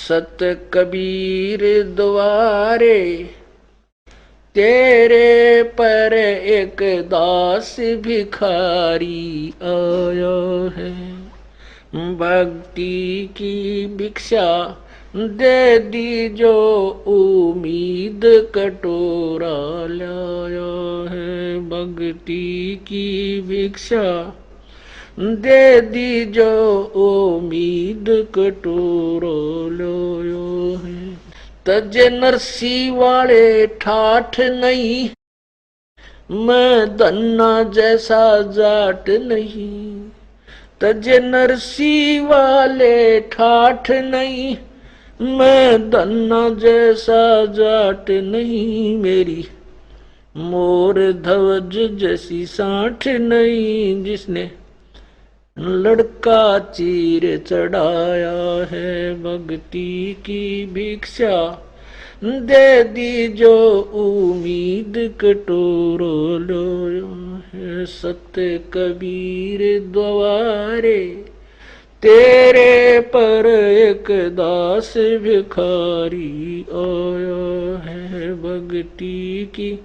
सत कबीर द्वारे तेरे पर एक दास भिखारी आया है। भक्ति की भिक्षा दे दी जो उम्मीद कटोरा लाया है। भक्ति की भिक्षा दे दी जो उम्मीद कटोरा लाया है। तजे नरसी वाले ठाठ नहीं, मैं धन्ना जैसा जाट नहीं। तजे नरसी वाले ठाठ नहीं, मैं धन्ना जैसा जाट नहीं। मेरी मोर ध्वज जैसी साठ नहीं, जिसने लड़का चीर चढ़ाया है। भक्ति की भिक्षा दे दी जो उम्मीद कटोरो लोयो है। सत्य कबीर द्वारे तेरे पर एक दास भिखारी आया है। भक्ति की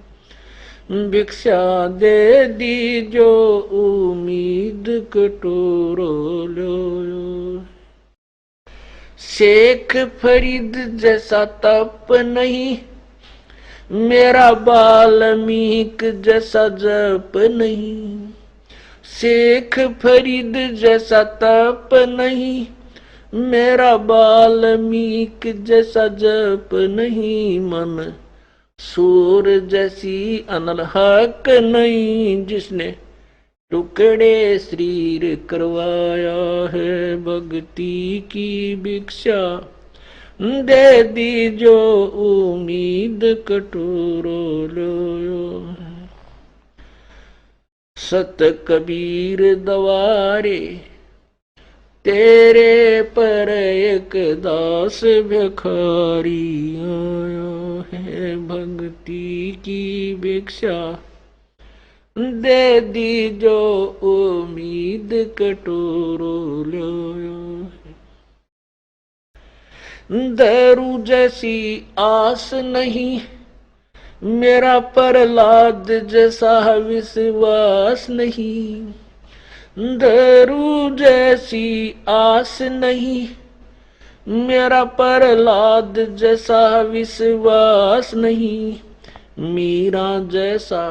भिक्षा दे दी जो उम्मीद कटोरो लो। शेख फरीद जैसा तप नहीं, मेरा वाल्मीकि जैसा जप नहीं। शेख फरीद जैसा तप नहीं, मेरा वाल्मीकि जैसा जप नहीं। मन सूर जैसी अनलहक नहीं, जिसने टुकड़े शरीर करवाया है। भक्ति की भिक्षा दे दी जो उम्मीद कटोरो लो। सत कबीर द्वारे तेरे पर एक दास भिखारी आया है। भक्ति की भिक्षा दे दी जो उम्मीद कटोरो लो। दारू जैसी आस नहीं, मेरा प्रहलाद जैसा विश्वास नहीं। दारू जैसी आस नहीं, मेरा प्रहलाद जैसा विश्वास नहीं। मीरा जैसा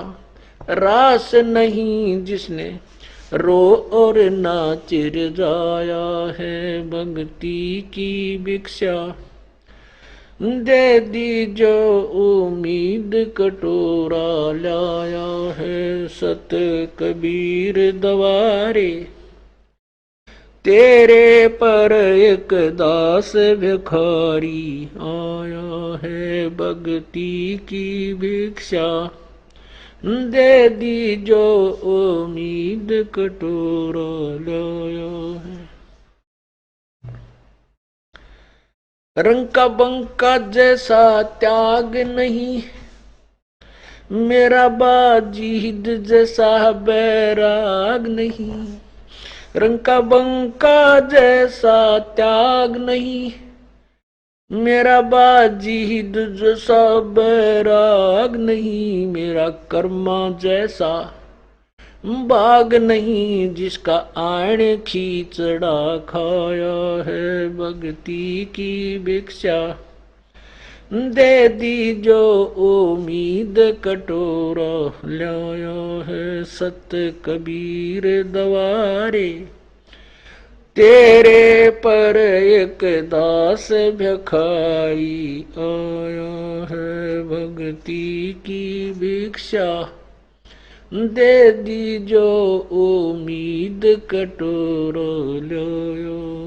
रास नहीं, जिसने रो और नाच जाया है। भक्ति की भिक्षा दे दी जो उम्मीद कटोरा लाया है। सत कबीर द्वारे तेरे पर एक दास भिखारी आया है। भक्ति की भिक्षा दे दी जो उम्मीद कटोरा लाया है। रंग का बंका जैसा त्याग नहीं, मेरा बाजीद जैसा बैराग नहीं। रंग का बंका जैसा त्याग नहीं, मेरा बाजीद जैसा बैराग नहीं। मेरा कर्मा जैसा बाग नहीं, जिसका आण खींचड़ा खाया है। भक्ति की भिक्षा दे दी जो उम्मीद कटोरा लाया है। सत कबीर द्वारे तेरे पर एक दास भिखारी आया है। भक्ति की भिक्षा दे दी जो उम्मीद कटोरो लो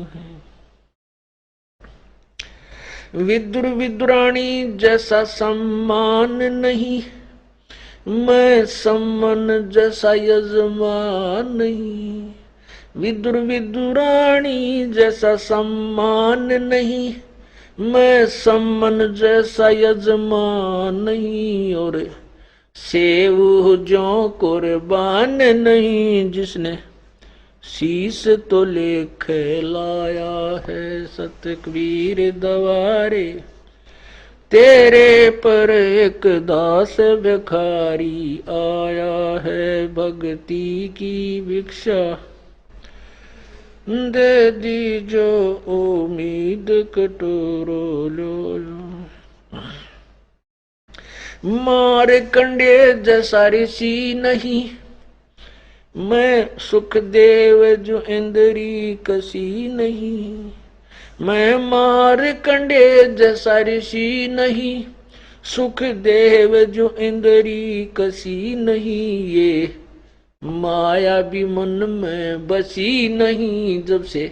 है। विदुर विदुरानी जैसा सम्मान नहीं, मैं सम्मान जैसा यजमान नहीं। विदुर विदुरानी जैसा सम्मान नहीं, मैं सम्मान जैसा यजमान नहीं। और सेव जो कुर्बान नहीं, जिसने शीश तो लेख लाया है सत कबीर दवारे। तेरे पर एक दास भिखारी आया है भक्ति की भिक्षा। दे दी जो उम्मीद कटोरो लो। मार कंडे जैसा ऋषि नहीं, मैं सुखदेव जो इंद्री कसी नहीं। मैं मार कंडे जैसा ऋषि नहीं, सुखदेव जो इंद्री कसी नहीं। ये माया भी मन में बसी नहीं, जब से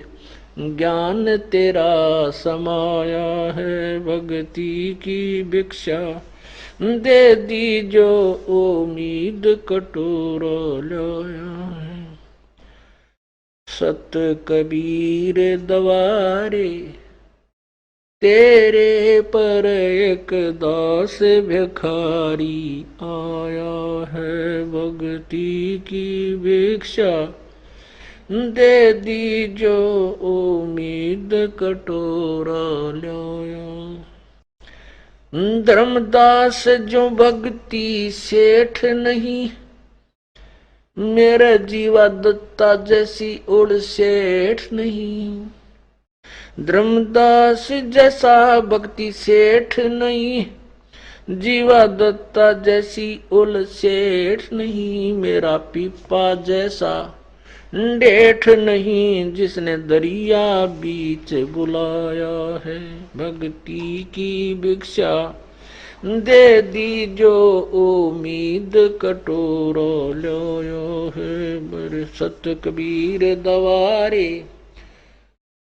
ज्ञान तेरा समाया है भक्ति की भिक्षा। दे दी जो उम्मीद कटोरो लाया है सत कबीर दवारे। तेरे पर एक दास भिखारी आया है भक्ति की भिक्षा। दे दी जो उम्मीद कटोरा लाया। धर्मदास जो भक्ति सेठ नहीं, मेरा जीवा दत्ता जैसी उड़ सेठ नहीं। धर्मदास जैसा भक्ति सेठ नहीं, जीवा दत्ता जैसी उल सेठ नहीं। मेरा पीपा जैसा डेठ नहीं, जिसने दरिया बीच बुलाया है भक्ति की भिक्षा। दे दी जो उम्मीद कटोरो लाया है बर सत कबीर दवारे।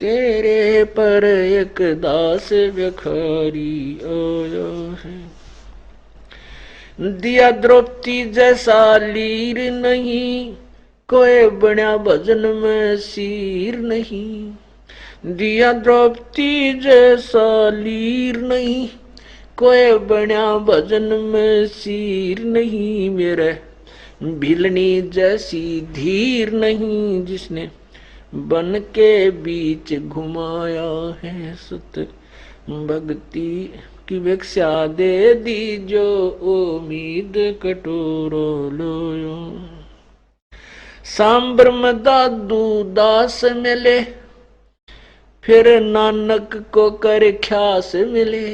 तेरे पर एक दास भिखारी आया है। दिया द्रौपदी जैसा लीर नहीं, कोई बना भजन में सीर नहीं। दिया द्रौपदी जैसा लीर नहीं, कोई बना भजन में सीर नहीं। मेरे भिलनी जैसी धीर नहीं, जिसने बन के बीच घुमाया है सत भक्ति की भिक्षा। दे दी जो उम्मीद कटोरो लो। सांबर में दादू दास मिले, फिर नानक को कर ख्यास मिले।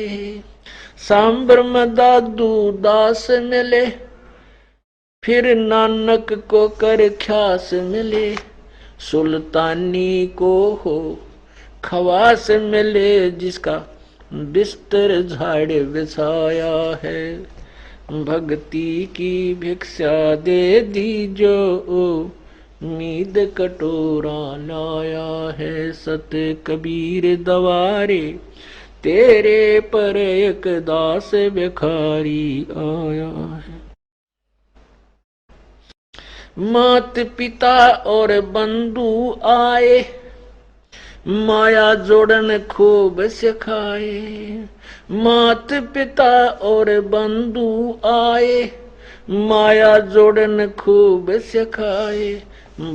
सांबर में दादू दास मिले, फिर नानक को कर ख्यास मिले। सुल्तानी को हो खवास मिले, जिसका बिस्तर झाड़ बिछाया है भक्ति की भिक्षा। दे दी जो उम्मीद कटोरा लाया है सत कबीर दवारे। तेरे पर एक दास भिखारी आया है। मात पिता और बंधु आए, माया जोड़न खूब सिखाए। मात पिता और बंधु आए, माया जोड़न खूब सिखाए।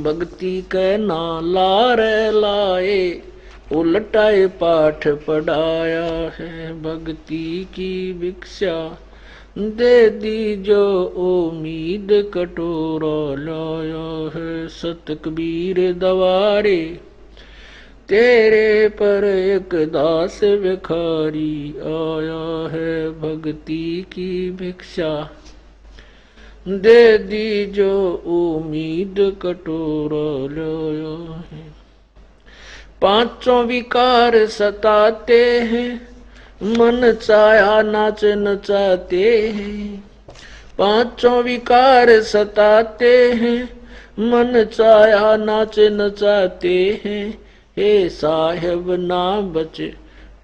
भक्ति के नाला रे लाए, उलटाए पाठ पढ़ाया है भक्ति की भिक्षा। दे दी जो उम्मीद कटोरा लाया है सत कबीर दवारे। तेरे पर एक दास भिखारी आया है भक्ति की भिक्षा। दे दी जो उम्मीद कटोरा लाया है। पांचों विकार सताते हैं, मन चाया नाच नचाते हैं। पांचों विकार सताते हैं, मन चाया नाच नचाते हैं। हे साहेब ना बच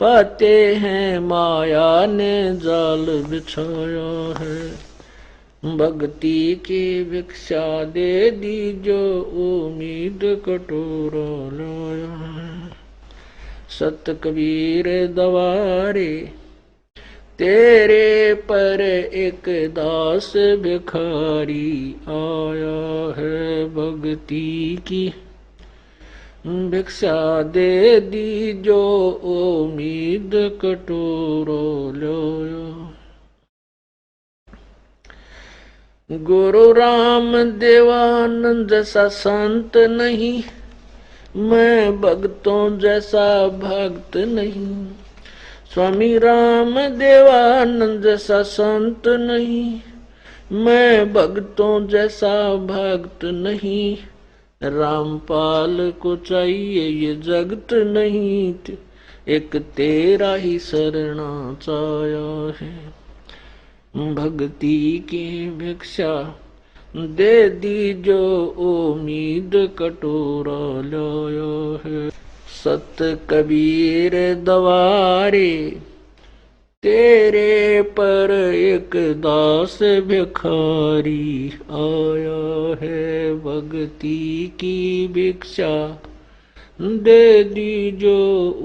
पाते हैं, माया ने जाल बिछाया है भक्ति की भिक्षा। दे दी जो उम्मीद कटोरा लाया है सत कबीर दवारे। तेरे पर एक दास भिखारी आया है भक्ति की भिक्षा दे दी जो उम्मीद कटोरो लो। गुरु राम देवानंद जैसा संत नहीं, मैं भक्तों जैसा भक्त नहीं। स्वामी राम देवानंद जैसा संत नहीं, मैं भक्तों जैसा भक्त नहीं। रामपाल को चाहिए ये जगत नहीं, एक तेरा ही शरणा चाया है। भक्ति की भिक्षा दे दी जो उम्मीद कटोरा लाया है। सत कबीर दवारे तेरे पर एक दास भिखारी आया है। भक्ति की भिक्षा दे दी जो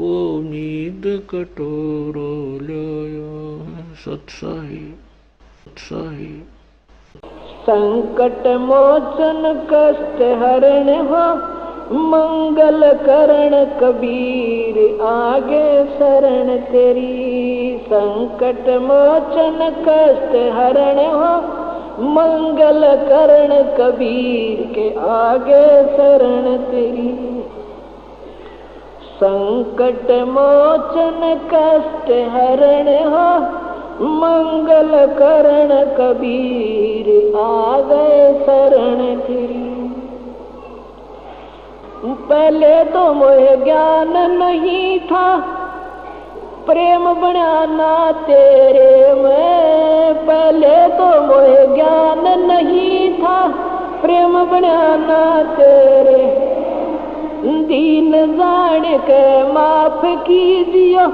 उम्मीद कटोरा लाया है। सत्साहिब संकट मोचन कष्ट हरण हो, मंगल करण कबीर आगे शरण तेरी। संकट मोचन कष्ट हरण हो, मंगल करण कबीर के आगे शरण तेरी। संकट मोचन कष्ट हरण हो, मंगल करण कबीर आ गए शरण तेरी। पहले तो मोह ज्ञान नहीं था, प्रेम बनाना तेरे में। पहले तो मोह ज्ञान नहीं था, प्रेम बनाना तेरे। दीन जान के माफ कीजियो,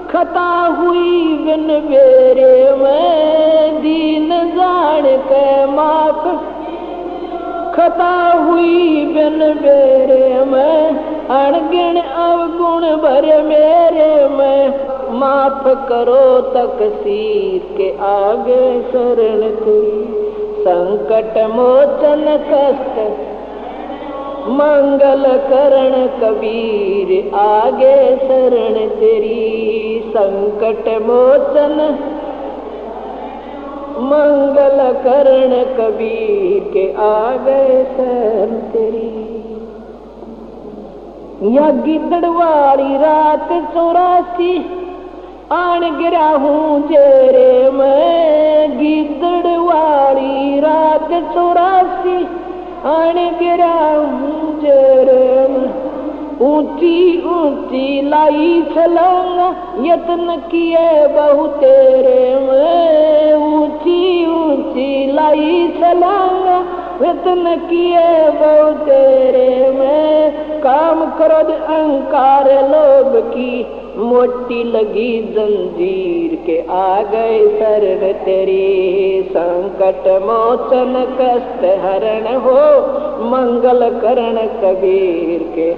खता हुई बिन बेरे में। दीन जान के माफ खता हुई बिन बेरे में। अणगिण अवगुण भरे मेरे में, माफ करो तकसीर के आगे शरण तेरी। संकट मोचन कष्ट मंगल करण कबीर आगे शरण तेरी। संकट मोचन मंगल करण कबीर के आगे शरण तेरी। या गिद्दड़ वाली रात 84 आन गिरा हूँ जेरे में। गिद्दड़ वाली रात 84 आन गिरा हूँ जेरे में। ऊंची ऊंची लाई छलांगा, यत्न किए बहु तेरे में। ऊंची ऊंची लाई छलांगा, यत्न किए बहु तेरे में। काम क्रोध अहंकार लोभ की मोटी लगी जंजीर के आ गए शरण तेरी। संकट मोचन कष्ट हरण हो, मंगल करण कबीर के।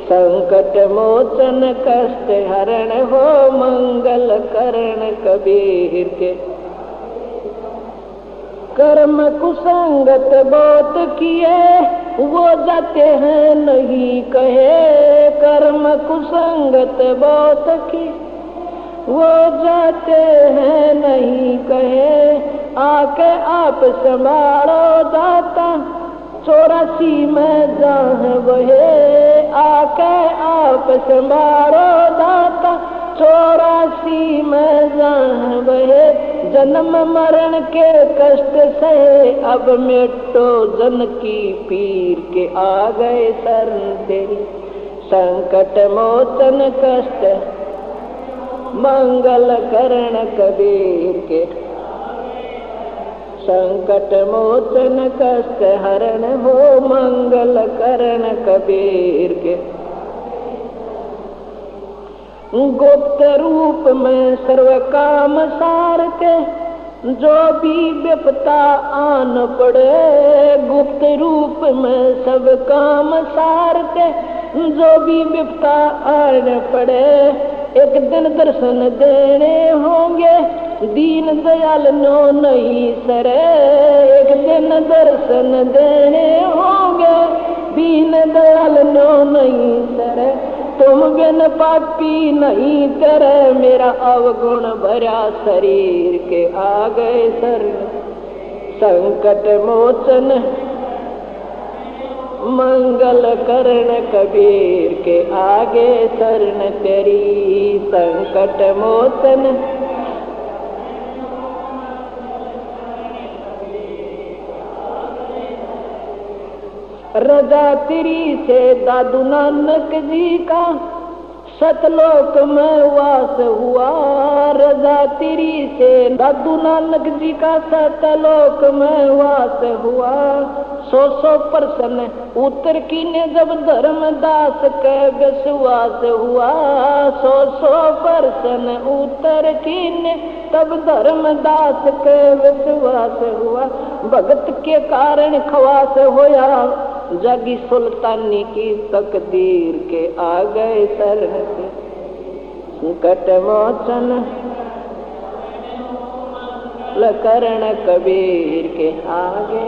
संकट मोचन कष्ट हरण हो, मंगल करण कबीर के। कर्म कुसंगत बहुत किए, वो जाते हैं नहीं कहे। कर्म कुसंगत बहुत की, वो जाते हैं नहीं कहे। आके आप संभालो दाता, 84 में जहाँ वहे। आके आप संभालो दाता, 84 में जहाँ वहे। जन्म मरण के कष्ट से अब मिटो जन की पीर के आ गए शरण तेरी। संकट मोचन कष्ट मंगल करण कबीर के। संकट मोचन कष्ट हरण हो, मंगल करण कबीर के। गुप्त रूप में सर्व काम सारते, जो भी विपता आन पड़े। गुप्त रूप में सब काम सारते, जो भी विपता आन पड़े। एक दिन दर्शन देने होंगे, दीन दयाल नो नहीं सरे। एक दिन दर्शन देने होंगे, बीन दयाल नो नहीं सरे, तुम बिन पापी नहीं करे। मेरा अवगुण भरा शरीर के आ गए शरण, संकट मोचन मंगल करण कबीर के आगे शरण तेरी। संकट मोचन रजा तेरी से दादू नानक जी का सतलोक में वास हुआ। रजा तेरी से दादू नानक जी का सतलोक में वास हुआ। 100% उत्तर की ने जब धर्मदास के विश्वास हुआ। 100% उत्तर की ने तब धर्मदास के विश्वास हुआ। भगत के कारण खवास होया, जगी सुल्तानी की तकदीर के आ गए शरण के। संकट मोचन करण कबीर के आगे।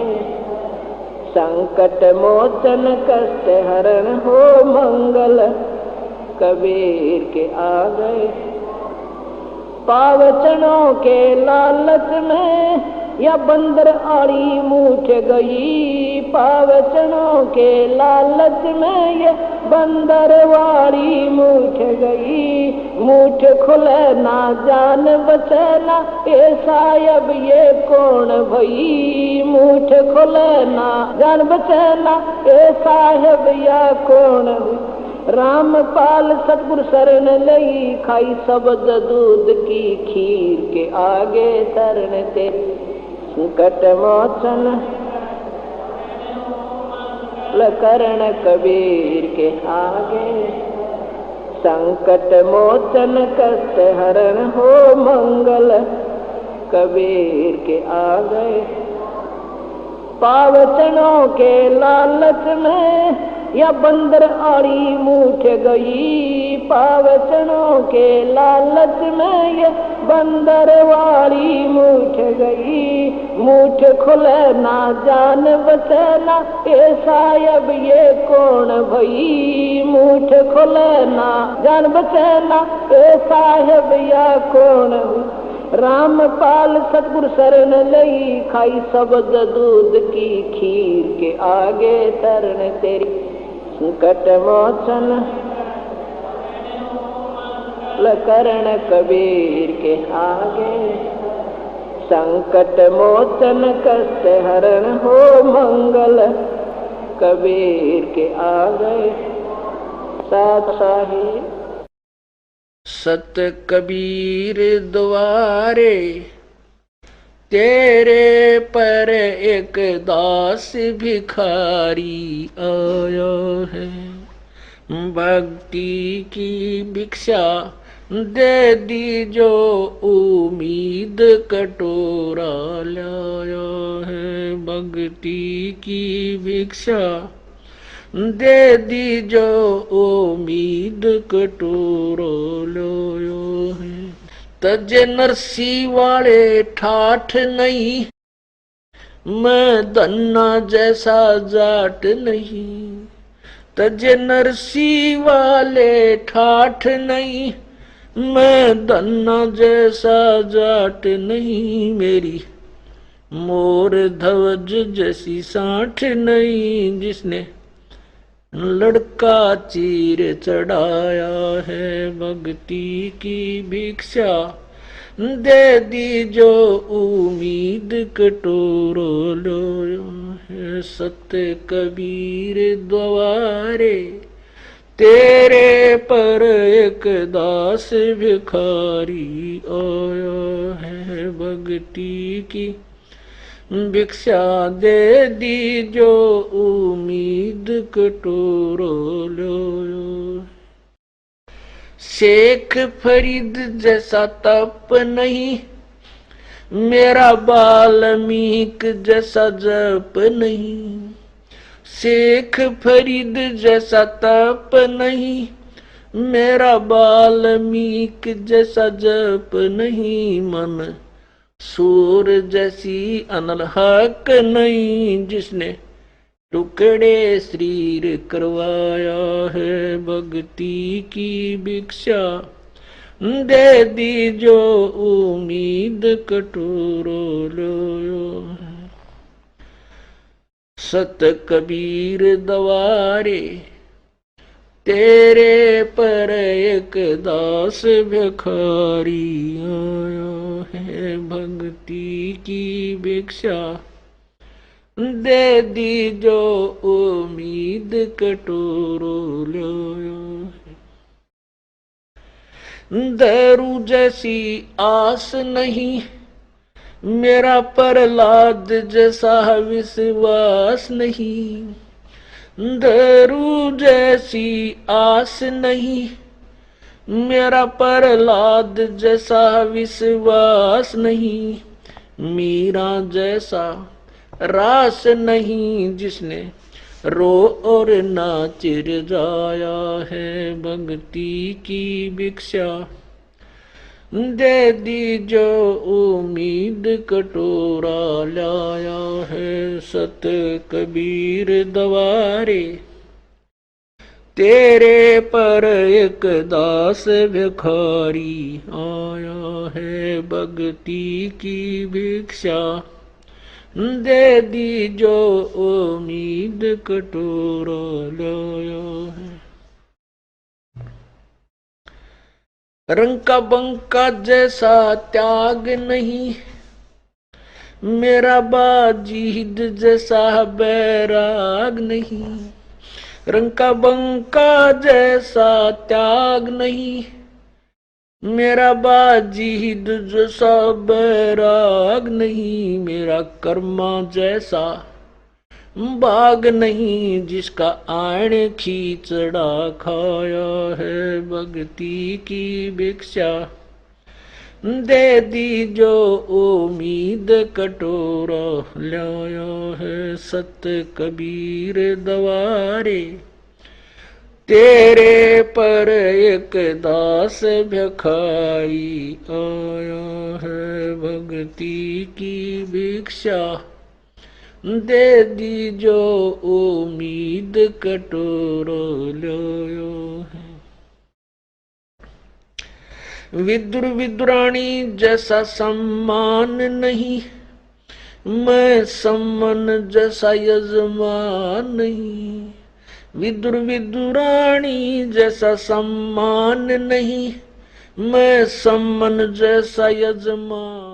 संकट मोचन कष्ट हरण हो मंगल कबीर के आ गए। पावचनों के लालच में या बंदर आड़ी मूठ गई। पावचनों के लालच में ये बंदर वाड़ी मूठ गई। मूठ खुले ना जान बचना, ऐसा अब ये कौन भई। मूठ खुले ना जान बचना, ऐसा अब या कौन हुई। रामपाल सतगुरु शरण लई, खाई शब्द दूध की खीर के आगे शरण ते। संकट मोचन करण कबीर के आगे। संकट मोचन कष्ट हरण हो मंगल कबीर के आगे। पावचनों के लालच में या बंदर आड़ी मूठ गई। पावचनों के लालच में ये बंदर वाड़ी मूठ गई। मूठ खुले ना जान बचना, ऐसा अब ये कौन भई। मूठ खुले ना जान बचना, ऐसा अब या कौन हुई। रामपाल सतगुरु शरण लई, खाई शब्द दूध की खीर के आगे शरण तेरी। संकट मोचन करण कबीर के आगे। संकट मोचन कष्ट हरण हो मंगल कबीर के आगे। साथ साहिब सत कबीर द्वारे, तेरे पर एक दास भिखारी आया है। भक्ति की भिक्षा दे दी जो उम्मीद कटोरा लाया है। भक्ति की भिक्षा दे दी जो उम्मीद कटोरा लाया है। तज नरसी वाले ठाठ नहीं, मैं धन्ना जैसा जाट नहीं। तज नरसी वाले ठाठ नहीं, मैं धन्ना जैसा जाट नहीं। मेरी मोर ध्वज जैसी साठ नहीं, जिसने लड़का चीर चढ़ाया है। भक्ति की भिक्षा दे दी जो उम्मीद कटोरो लो है। सत्य कबीर द्वारे, तेरे पर एक दास भिखारी आया है। भक्ति की भिक्षा दे दी जो उम्मीद कटोरो लो। शेख फरीद जैसा तप नहीं, मेरा बाल्मीक जैसा जप नहीं। शेख फरीद जैसा तप नहीं, मेरा बाल्मीक जैसा जप नहीं। मन सूर जैसी अनल हक नहीं, जिसने टुकड़े शरीर करवाया है भक्ति की भिक्षा, दे दी जो उम्मीद कटोरो लो। सत कबीर दवारे तेरे पर एक दास भिखारी आया है भक्ति की भिक्षा, दे दी जो उम्मीद कटोरो लो। दारू जैसी आस नहीं मेरा प्रहलाद जैसा विश्वास नहीं, दारू जैसी आस नहीं मेरा प्रहलाद जैसा विश्वास नहीं, मीरा जैसा रास नहीं जिसने रो और नाच जाया है भक्ति की भिक्षा, दे दी जो उम्मीद कटोरा लाया है। सत कबीर दवारे तेरे पर एक दास भिखारी आया है भक्ति की भिक्षा, दे दी जो उम्मीद कटोरा लाया है। रंग का बंका जैसा त्याग नहीं मेरा बाजीद जैसा बैराग नहीं, रंग का बंका जैसा त्याग नहीं मेरा बाजीद जैसा बैराग नहीं, मेरा कर्मा जैसा बाग नहीं जिसका आण खींचड़ा खाया है भक्ति की भिक्षा, दे दी जो उम्मीद कटोरा लाया है। सत कबीर दवारे तेरे पर एक दास भिखारी आया है भक्ति की भिक्षा, दे दी जो उम्मीद कटोरा लाया है। विदुर विदुरानी जैसा सम्मान नहीं मैं सम्मन जैसा यजमान नहीं, विदुर विदुरानी जैसा सम्मान नहीं मैं सम्मन जैसा यजमान